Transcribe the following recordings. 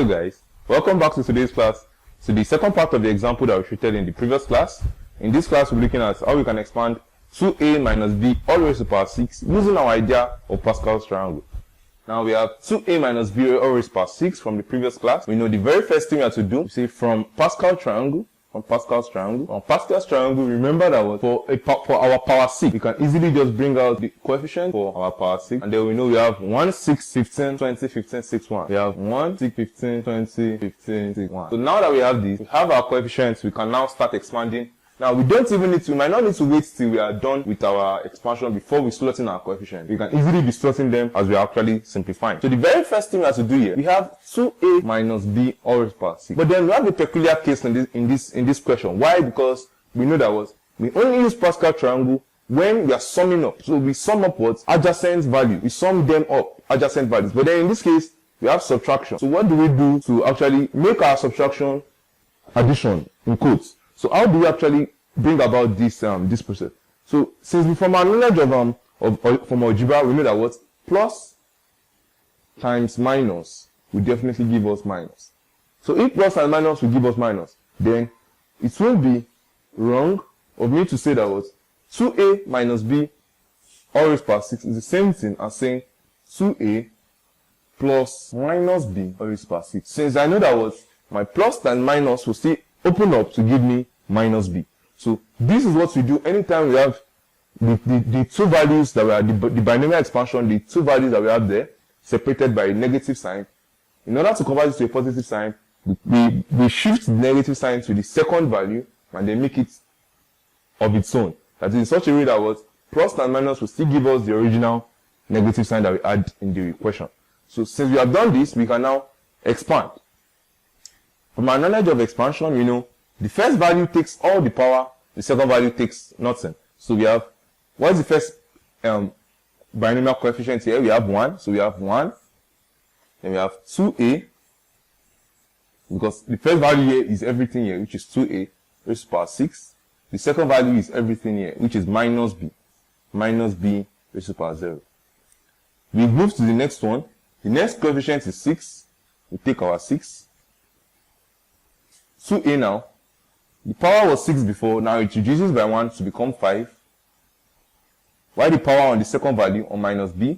Hello guys, welcome back to today's class. So the second part of the example that we treated in the previous class. In this class we're looking at how we can expand 2a minus b all raised to the power 6 using our idea of Pascal's triangle. Now we have 2a minus b all raised to the power 6 from the previous class. We know the very first thing we have to do, we say from Pascal's triangle, remember that was for our power 6, we can easily just bring out the coefficient for our power 6, and then we know we have 1, 6, 15, 20, 15, 6, 1. We have 1, 6, 15, 20, 15, 6, 1. So now that we have this, we have our coefficients, we can now start expanding. Now we might not need to wait till we are done with our expansion before we slot in our coefficient. We can easily be slotting them as we are actually simplifying. So the very first thing we have to do here, we have 2a minus b all raised to the power 6. But then we have a peculiar case in this question. Why? Because we know that we only use Pascal triangle when we are summing up. So we sum up what? Adjacent value. We sum them up, adjacent values. But then in this case, we have subtraction. So what do we do to actually make our subtraction addition in quotes? So how do we actually bring about this process? So since from our knowledge from algebra, we know that what plus times minus will definitely give us minus. So if plus and minus will give us minus, then it will be wrong of me to say that what 2a minus b all raised to the power 6 is the same thing as saying 2a plus minus b all raised to the power 6. Since I know that what my plus and minus will still open up to give me minus b. So this is what we do anytime we have the two values that we are, the binomial expansion, the two values that we have there, separated by a negative sign. In order to convert it to a positive sign, we shift the negative sign to the second value and then make it of its own. That is in such a way that what plus and minus will still give us the original negative sign that we had in the equation. So since we have done this, we can now expand. From our knowledge of expansion, we know the first value takes all the power, the second value takes nothing. So we have, what is the first binomial coefficient here? We have 1, so we have 1. Then we have 2a, because the first value here is everything here, which is 2a raised to the power 6. The second value is everything here, which is minus b raised to the power 0. We move to the next one. The next coefficient is 6. We take our 6. 2a now. The power was 6 before, now it reduces by 1 to become 5. While the power on the second value, on minus b,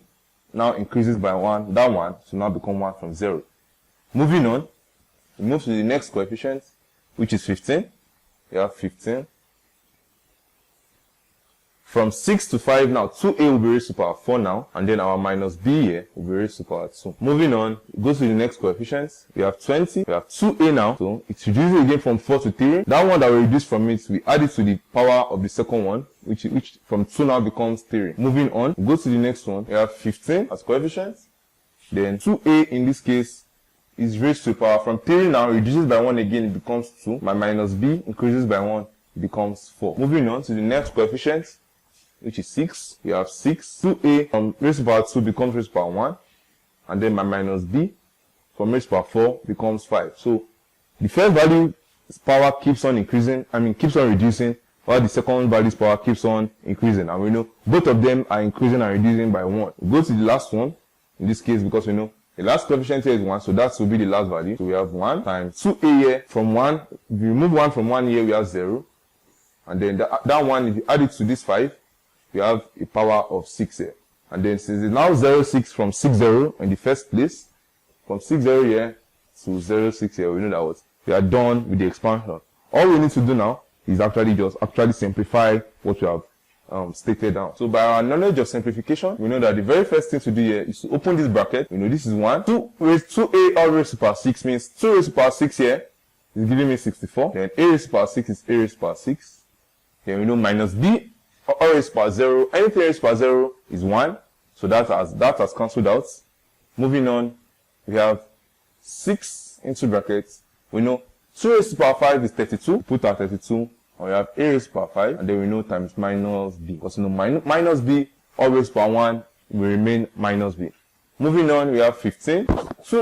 now increases by 1, that 1, to now become 1 from 0. Moving on, we move to the next coefficient, which is 15. We have 15. From 6 to 5 now, 2a will be raised to the power 4 now, and then our minus b here will be raised to the power 2. Moving on, we go to the next coefficients. We have 20, we have 2a now, so it reduces again from 4 to 3. That one that we reduced from it, we add it to the power of the second one, which from 2 now becomes 3. Moving on, we go to the next one. We have 15 as coefficients. Then 2a in this case is raised to the power from 3 now, reduces by 1 again, it becomes 2. My minus b increases by 1, it becomes 4. Moving on to the next coefficient, which is 6. We have 6. 2a from raised to the power 2 becomes raised to the power 1. And then my minus b from raised to the power 4 becomes 5. So the first value's power keeps on increasing, keeps on reducing, while the second value's power keeps on increasing. And we know both of them are increasing and reducing by 1. We go to the last one, in this case, because we know the last coefficient here is 1, so that will be the last value. So we have 1 times 2a here from 1. If we remove 1 from 1 here, we have 0. And then that one, if you add it to this 5, we have a power of 6 here. And then since it's now 0, 6 from 6, 0 in the first place, from 6, 0 here to 0, 6 here, we know that we are done with the expansion. All we need to do now is actually simplify what we have stated down. So by our knowledge of simplification, we know that the very first thing to do here is to open this bracket. We know this is 1. 2a all raised to the power 6 means 2 raised to the power 6 here is giving me 64. Then a raised to the power 6 is a raised to the power 6. Then we know minus b all raised to the power 0, anything raised to the power 0 is 1. So that has cancelled out. Moving on, we have 6 into brackets. We know 2 raised to the power 5 is 32. Put our 32, and we have a raised to the power 5, and then we know times minus b. Because minus b all raised to the power 1 will remain minus b. Moving on, we have 15. 2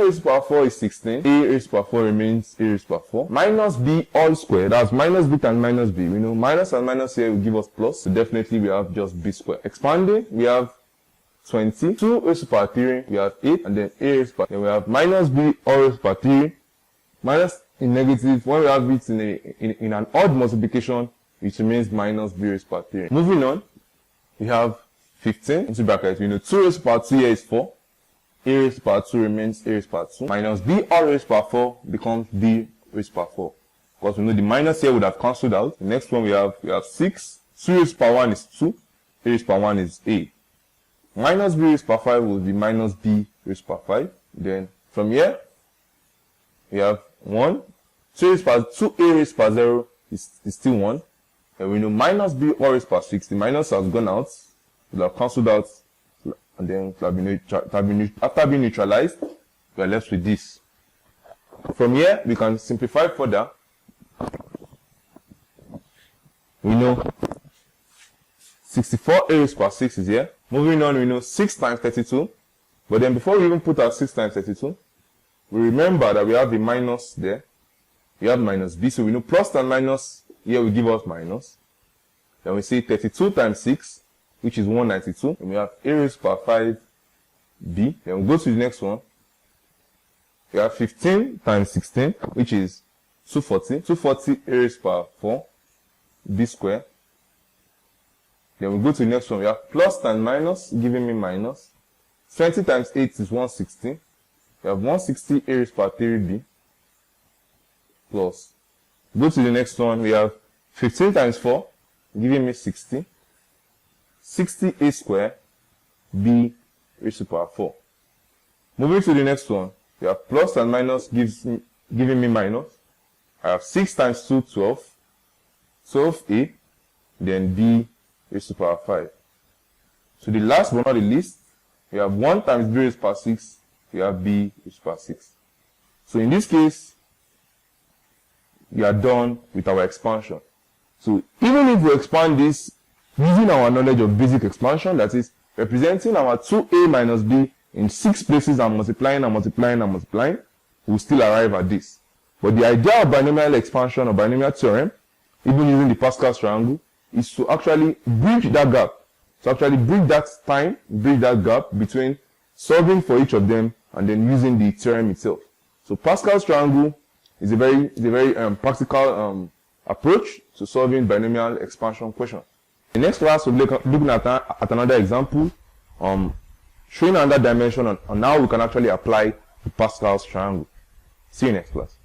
raised to the power 4 is 16. A raised to the power 4 remains a raised to the power 4. Minus b all squared. That's minus b times minus b. We know minus and minus here will give us plus. So definitely we have just b squared. Expanding, we have 20, 2 raised to the power 3, we have 8, and then a raised to the power, then we have minus b all raised to the power 3, minus in negative, when we have it in an odd multiplication, it remains minus b raised to the power 3. Moving on, we have 15 into bracket, we know 2 raised to the power 2 here is 4, a raised to the power 2 remains a raised to the power 2, minus b all raised to the power 4 becomes b raised to the power 4. Because we know the minus here would have cancelled out. The next one we have 6, 2 raised to the power 1 is 2, a raised to the power 1 is a. Minus b raised to the power 5 will be minus b raised to the power 5. Then from here, we have 1, 2 raised to the power 2a raised to the power 0 is still 1. And we know minus b all raised to the power 6, the minus has gone out, it will have cancelled out, and then after being neutralized, we are left with this. From here, we can simplify further. We know 64 a raised to the power 6 is here. Moving on, we know 6 times 32. But then before we even put our 6 times 32, we remember that we have a minus there. We have minus b, so we know plus and minus here will give us minus. Then we say 32 times 6, which is 192. And we have a raised to the power 5 b. Then we go to the next one. We have 15 times 16, which is 240. 240 a raised to the power 4 b square. Then we go to the next one. We have plus and minus, giving me minus. 20 times 8 is 160. We have 160 a raised to the power 3b plus. Go to the next one. We have 15 times 4, giving me 60. 60 a square b raised to the power 4. Moving to the next one. We have plus and minus giving me minus. I have 6 times 2, 12. 12a, then b raised to the power 5. So the last but not the least, we have 1 times b raised to the power 6, we have b raised to the power 6. So in this case, we are done with our expansion. So even if we expand this using our knowledge of basic expansion, that is representing our 2a minus b in 6 places and multiplying and multiplying and multiplying, we'll still arrive at this. But the idea of binomial expansion or binomial theorem, even using the Pascal's triangle, is to actually bridge that gap. To actually bridge that time, bridge that gap between solving for each of them and then using the theorem itself. So Pascal's triangle is a very practical approach to solving binomial expansion questions. The next class we'll be looking at another example, showing another dimension on how we can actually apply the Pascal's triangle. See you next class.